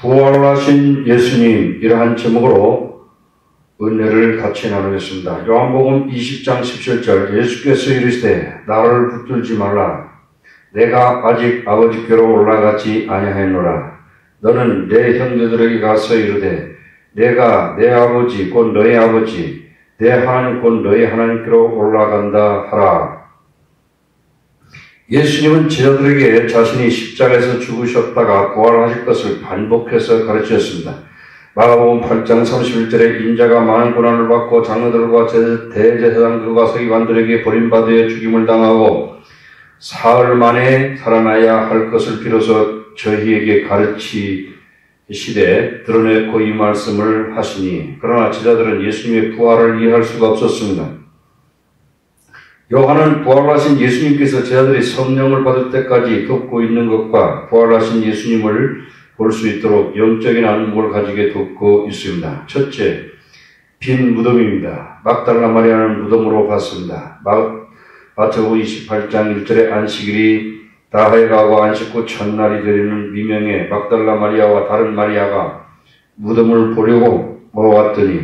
부활하신 예수님, 이러한 제목으로 은혜를 같이 나누겠습니다. 요한복음 20장 17절, 예수께서 이르시되 나를 붙들지 말라. 내가 아직 아버지께로 올라가지 아니하였노라. 너는 내 형제들에게 가서 이르되 내가 내 아버지 곧 너의 아버지, 내 하나님 곧 너의 하나님께로 올라간다 하라. 예수님은 제자들에게 자신이 십자가에서 죽으셨다가 부활하실 것을 반복해서 가르치셨습니다. 마가복음 8장 31절에 인자가 많은 고난을 받고 장로들과 대제사장들과 서기관들에게 버림받아 죽임을 당하고 사흘 만에 살아나야 할 것을 비로소 저희에게 가르치시되 드러내고 이 말씀을 하시니, 그러나 제자들은 예수님의 부활을 이해할 수가 없었습니다. 요한은 부활하신 예수님께서 제자들이 성령을 받을 때까지 돕고 있는 것과 부활하신 예수님을 볼 수 있도록 영적인 안목을 가지게 돕고 있습니다. 첫째, 빈 무덤입니다. 막달라 마리아는 무덤으로 갔습니다. 마태복음 28장 1절에 안식일이 다해가고 안식 후 첫날이 되는 미명에 막달라 마리아와 다른 마리아가 무덤을 보려고 모아왔더니,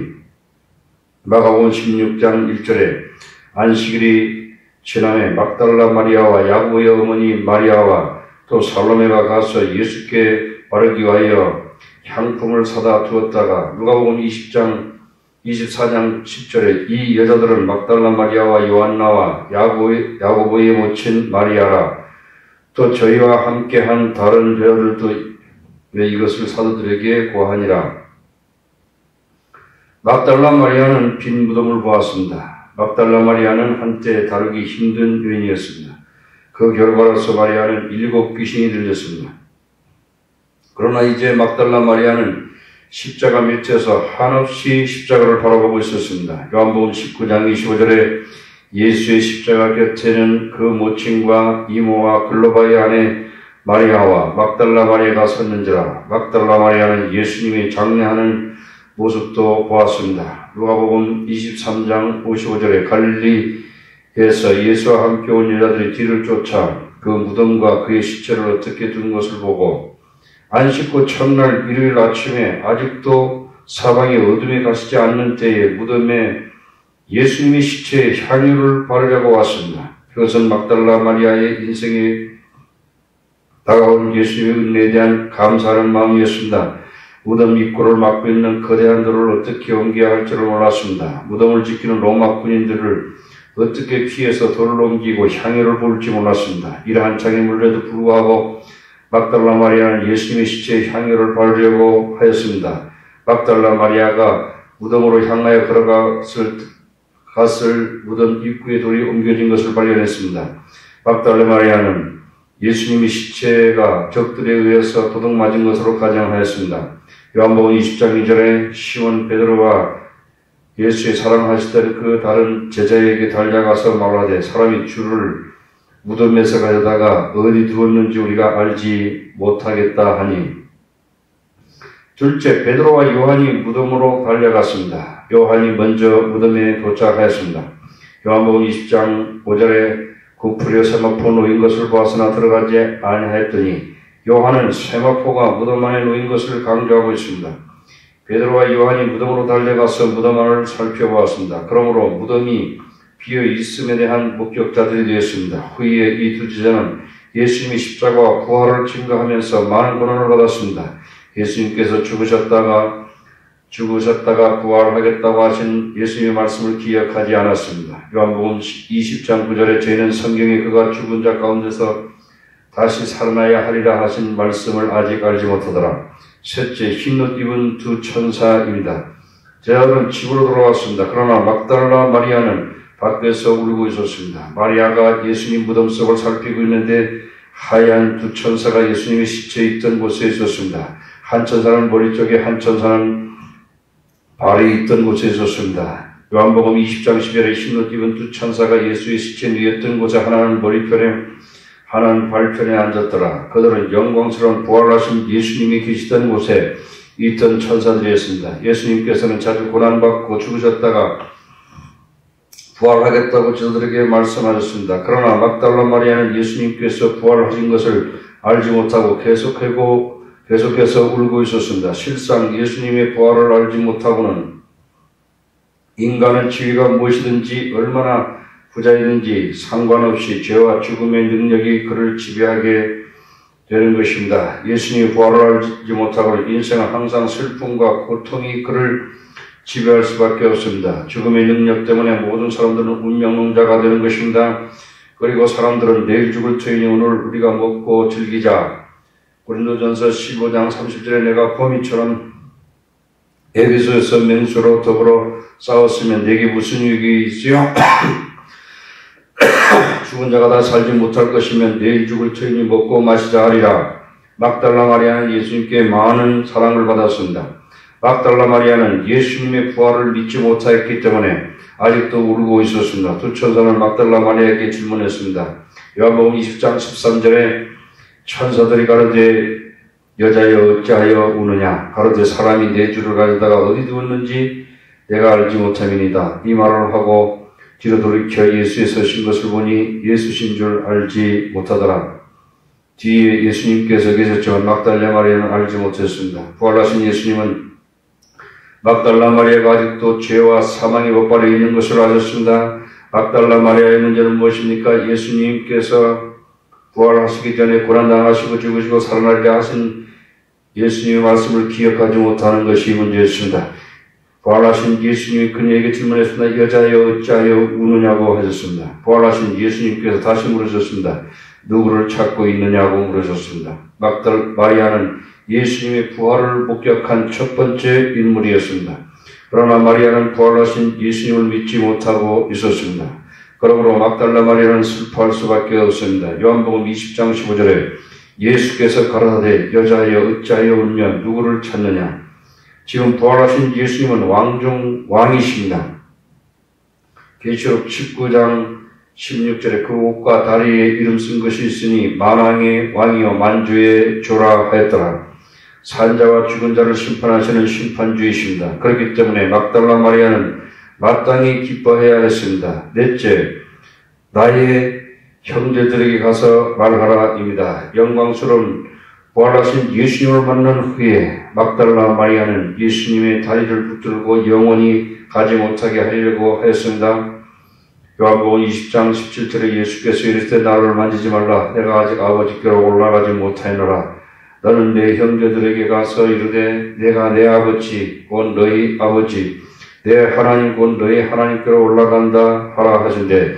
마가복음 16장 1절에 안식일이 지남에 막달라 마리아와 야고보의 어머니 마리아와 또 살로메가 가서 예수께 바르기 위하여 향품을 사다 두었다가, 누가복음 24장 10절에 이 여자들은 막달라 마리아와 요한나와 야고보의 모친 마리아라. 또 저희와 함께한 다른 여자들도 왜 이것을 사도들에게 고하니라. 막달라 마리아는 빈 무덤을 보았습니다. 막달라 마리아는 한때 다루기 힘든 여인이었습니다. 그 결과로서 마리아는 7 귀신이 들렸습니다. 그러나 이제 막달라 마리아는 십자가 밑에서 한없이 십자가를 바라보고 있었습니다. 요한복음 19장 25절에 예수의 십자가 곁에는 그 모친과 이모와 글로바의 아내 마리아와 막달라 마리아가 섰는지라. 막달라 마리아는 예수님이 장례하는 모습도 보았습니다. 누가복음 23장 55절에 갈릴리에서 예수와 함께 온 여자들이 뒤를 쫓아 그 무덤과 그의 시체를 어떻게 둔 것을 보고 안식 후 첫날 일요일 아침에 아직도 사방이 어둠에 가시지 않는 때에 무덤에 예수님의 시체에 향유를 바르려고 왔습니다. 그것은 막달라 마리아의 인생에 다가온 예수님의 은혜에 대한 감사하는 마음이었습니다. 무덤 입구를 막고 있는 거대한 돌을 어떻게 옮겨야 할 줄을 몰랐습니다. 무덤을 지키는 로마 군인들을 어떻게 피해서 돌을 옮기고 향유를 부을지 몰랐습니다. 이러한 장애물에도 불구하고 막달라 마리아는 예수님의 시체에 향유를 바르려고 하였습니다. 막달라 마리아가 무덤으로 향하여 갔을 무덤 입구에 돌이 옮겨진 것을 발견했습니다. 막달라 마리아는 예수님의 시체가 적들에 의해서 도둑맞은 것으로 가정하였습니다. 요한복음 20장 2절에 시몬 베드로와 예수의 사랑하시던 그 다른 제자에게 달려가서 말하되 사람이 주를 무덤에서 가져다가 어디 두었는지 우리가 알지 못하겠다 하니, 둘째, 베드로와 요한이 무덤으로 달려갔습니다. 요한이 먼저 무덤에 도착하였습니다. 요한복음 20장 5절에 구부려 세마포 놓인 것을 보았으나 들어가지 아니하였더니, 요한은 세마포가 무덤 안에 놓인 것을 강조하고 있습니다. 베드로와 요한이 무덤으로 달려가서 무덤 안을 살펴보았습니다. 그러므로 무덤이 비어 있음에 대한 목격자들이 되었습니다. 후에 이 두 제자는 예수님이 십자가와 부활을 증거하면서 많은 고난을 받았습니다. 예수님께서 죽으셨다가 부활하겠다고 하신 예수님의 말씀을 기억하지 않았습니다. 요한복음 20장 9절에 저희는 성경에 그가 죽은 자 가운데서 다시 살아나야 하리라 하신 말씀을 아직 알지 못하더라. 셋째, 흰옷 입은 두 천사입니다. 제자들은 집으로 돌아왔습니다. 그러나 막달라 마리아는 밖에서 울고 있었습니다. 마리아가 예수님 무덤 속을 살피고 있는데 하얀 두 천사가 예수님의 시체에 있던 곳에 있었습니다. 한 천사는 머리 쪽에, 한 천사는 발이 있던 곳에 있었습니다. 요한복음 20장 10절에 흰옷 입은 두 천사가 예수의 시체에 누웠던 곳에 하나는 머리편에 하나는 발편에 앉았더라. 그들은 영광스러운 부활하신 예수님이 계시던 곳에 있던 천사들이었습니다. 예수님께서는 자주 고난받고 죽으셨다가 부활하겠다고 저들에게 말씀하셨습니다. 그러나 막달라 마리아는 예수님께서 부활하신 것을 알지 못하고 계속하고 계속해서 울고 있었습니다. 실상 예수님의 부활을 알지 못하고는 인간의 지위가 무엇이든지 얼마나 부자이든지 상관없이 죄와 죽음의 능력이 그를 지배하게 되는 것입니다. 예수님의 부활을 알지 못하고 인생은 항상 슬픔과 고통이 그를 지배할 수밖에 없습니다. 죽음의 능력 때문에 모든 사람들은 운명론자가 되는 것입니다. 그리고 사람들은 내일 죽을 터이니 오늘 우리가 먹고 즐기자. 고린도전서 15장 30절에 내가 범인처럼 에베소에서 맹수로 더불어 싸웠으면 내게 무슨 유익이 있으요? 죽은 자가 다 살지 못할 것이면 내일 죽을 터이니 먹고 마시자 하리라. 막달라 마리아는 예수님께 많은 사랑을 받았습니다. 막달라 마리아는 예수님의 부활을 믿지 못하였기 때문에 아직도 울고 있었습니다. 두 천사는 막달라 마리아에게 질문했습니다. 요한복음 20장 13절에 천사들이 가로되 여자여 어찌하여 우느냐? 가로되 사람이 내 주를 가져다가 어디 두었는지 내가 알지 못함이니이다. 이 말을 하고 뒤로 돌이켜 예수의 서신 것을 보니 예수신 줄 알지 못하더라. 뒤에 예수님께서 계셨지만 막달라 마리아는 알지 못했습니다. 부활하신 예수님은 막달라 마리아가 아직도 죄와 사망의 법발에 있는 것을 아셨습니다. 막달라 마리아의 문제는 무엇입니까? 예수님께서 부활하시기 전에 고난당하시고 죽으시고 살아나리라 하신 예수님의 말씀을 기억하지 못하는 것이 문제였습니다. 부활하신 예수님이 그녀에게 질문했습니다. 여자여 어찌하여 우느냐고 하셨습니다. 부활하신 예수님께서 다시 물으셨습니다. 누구를 찾고 있느냐고 물으셨습니다. 막달라 마리아는 예수님의 부활을 목격한 첫 번째 인물이었습니다. 그러나 마리아는 부활하신 예수님을 믿지 못하고 있었습니다. 그러므로 막달라 마리아는 슬퍼할 수밖에 없습니다. 요한복음 20장 15절에 예수께서 가라사대 여자여 어찌하여 울며 누구를 찾느냐? 지금 부활하신 예수님은 왕이십니다. 계시록 19장 16절에 그 옷과 다리에 이름 쓴 것이 있으니 만왕의 왕이요 만주의 조라 하였더라. 산자와 죽은 자를 심판하시는 심판주이십니다. 그렇기 때문에 막달라 마리아는 마땅히 기뻐해야 했습니다. 넷째, 나의 형제들에게 가서 말하라입니다. 영광스러운 부활하신 예수님을 만난 후에 막달라 마리아는 예수님의 다리를 붙들고 영원히 가지 못하게 하려고 하였습니다. 요한복음 20장 17절에 예수께서 이르시되 나를 만지지 말라. 내가 아직 아버지께로 올라가지 못하였노라. 너는 내 형제들에게 가서 이르되 내가 내 아버지 곧 너희 아버지 내 하나님 곧 너희 하나님께로 올라간다 하라 하신대.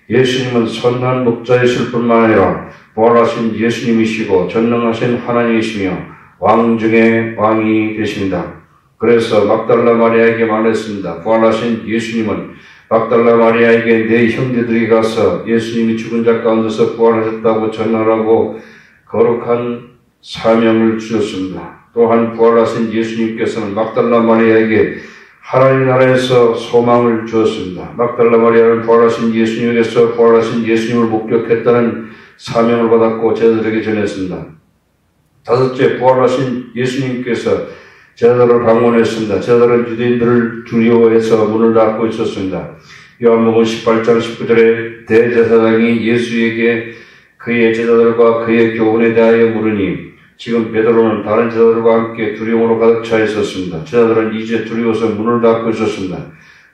예수님은 선한 목자이실 뿐만 아니라 부활하신 예수님이시고 전능하신 하나님이시며 왕 중에 왕이 되십니다. 그래서 막달라 마리아에게 말했습니다. 부활하신 예수님은 막달라 마리아에게 내 형제들이 가서 예수님이 죽은 자 가운데서 부활하셨다고 전하라고 거룩한 사명을 주셨습니다. 또한 부활하신 예수님께서는 막달라 마리아에게 하나님 나라에서 소망을 주었습니다. 막달라 마리아는 부활하신 예수님에게서 부활하신 예수님을 목격했다는 사명을 받았고 제자들에게 전했습니다. 다섯째, 부활하신 예수님께서 제자들을 방문했습니다. 제자들은 유대인들을 두려워해서 문을 닫고 있었습니다. 요한복음 18장 19절에 대제사장이 예수에게 그의 제자들과 그의 교훈에 대하여 물으니 지금 베드로는 다른 제자들과 함께 두려움으로 가득 차 있었습니다. 제자들은 이제 두려워서 문을 닫고 있었습니다.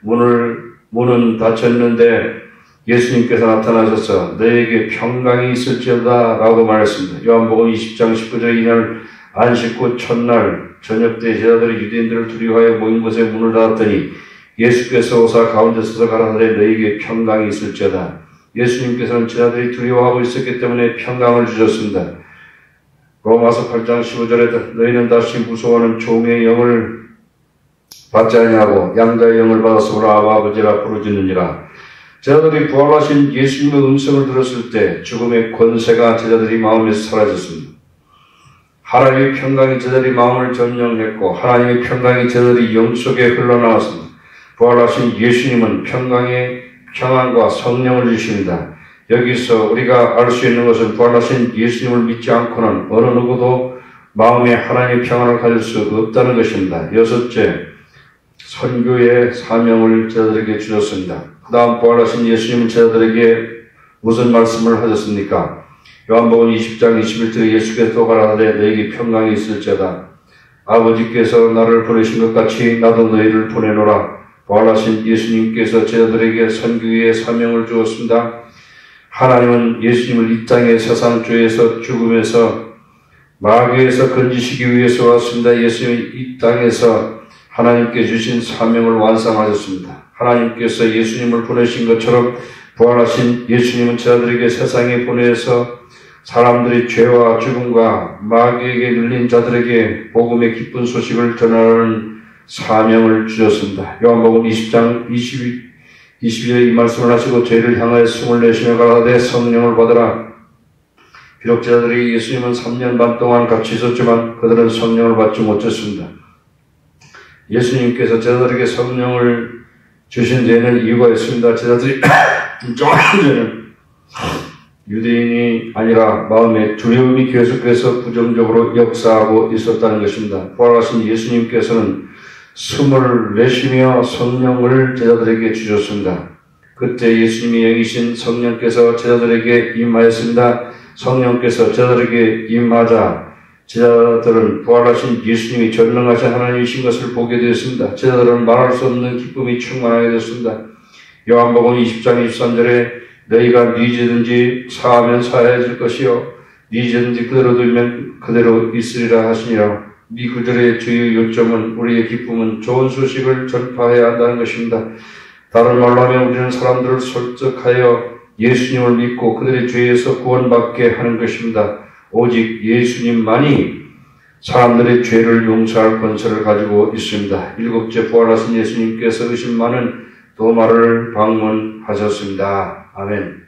문은 닫혔는데 예수님께서 나타나셔서 너에게 평강이 있을지어다 라고 말했습니다. 요한복음 20장 19절 이날 안식 후 첫날 저녁 때 제자들이 유대인들을 두려워하여 모인 곳에 문을 닫았더니 예수께서 오사 가운데 서서 가라사대 너에게 평강이 있을지어다. 예수님께서는 제자들이 두려워하고 있었기 때문에 평강을 주셨습니다. 로마서 8장 15절에 너희는 다시 무서워하는 종의 영을 받지 아니하고 양자의 영을 받아서 오라 아버지라 부르짖느니라. 제자들이 부활하신 예수님의 음성을 들었을 때 죽음의 권세가 제자들이 마음에서 사라졌습니다. 하나님의 평강이 제자들이 마음을 점령했고 하나님의 평강이 제자들이 영속에 흘러나왔습니다. 부활하신 예수님은 평안과 성령을 주십니다. 여기서 우리가 알 수 있는 것은 부활하신 예수님을 믿지 않고는 어느 누구도 마음에 하나님의 평안을 가질 수 없다는 것입니다. 여섯째, 선교의 사명을 제자들에게 주셨습니다. 그 다음 부활하신 예수님은 제자들에게 무슨 말씀을 하셨습니까? 요한복음 20장 21절에 예수께서 가라사대 너에게 평강이 있을지어다. 아버지께서 나를 보내신 것 같이 나도 너희를 보내노라. 부활하신 예수님께서 제자들에게 선교의 사명을 주었습니다. 하나님은 예수님을 이 땅의 세상 죄에서 죽음에서 마귀에서 건지시기 위해서 왔습니다. 예수님은 이 땅에서 하나님께 주신 사명을 완성하셨습니다. 하나님께서 예수님을 보내신 것처럼 부활하신 예수님은 제자들에게 세상에 보내서 사람들이 죄와 죽음과 마귀에게 눌린 자들에게 복음의 기쁜 소식을 전하는 사명을 주셨습니다. 요한복음 20장 22절에 이 말씀을 하시고 죄를 향하여 숨을 내쉬며 가라사대 성령을 받으라. 비록 제자들이 예수님은 3년 반 동안 같이 있었지만 그들은 성령을 받지 못했습니다. 예수님께서 제자들에게 성령을 주신 데에는 이유가 있습니다. 제자들이 저는 유대인이 아니라 마음에 두려움이 계속해서 부정적으로 역사하고 있었다는 것입니다. 부활하신 예수님께서는 숨을 내쉬며 성령을 제자들에게 주셨습니다. 그때 예수님이 여기신 성령께서 제자들에게 임하였습니다. 성령께서 제자들에게 임하자 제자들은 부활하신 예수님이 전능하신 하나님이신 것을 보게 되었습니다. 제자들은 말할 수 없는 기쁨이 충만하게 되었습니다. 요한복음 20장 23절에 너희가 네 죄든지 사하면 사해질 것이요 네 죄든지 그대로 두면 그대로 있으리라 하시니라. 이 구절의 주요 요점은 우리의 기쁨은 좋은 소식을 전파해야 한다는 것입니다. 다른 말로 하면 우리는 사람들을 설득하여 예수님을 믿고 그들의 죄에서 구원받게 하는 것입니다. 오직 예수님만이 사람들의 죄를 용서할 권세를 가지고 있습니다. 일곱째 부활하신 예수님께서 의심 많은 도마를 방문하셨습니다. 아멘.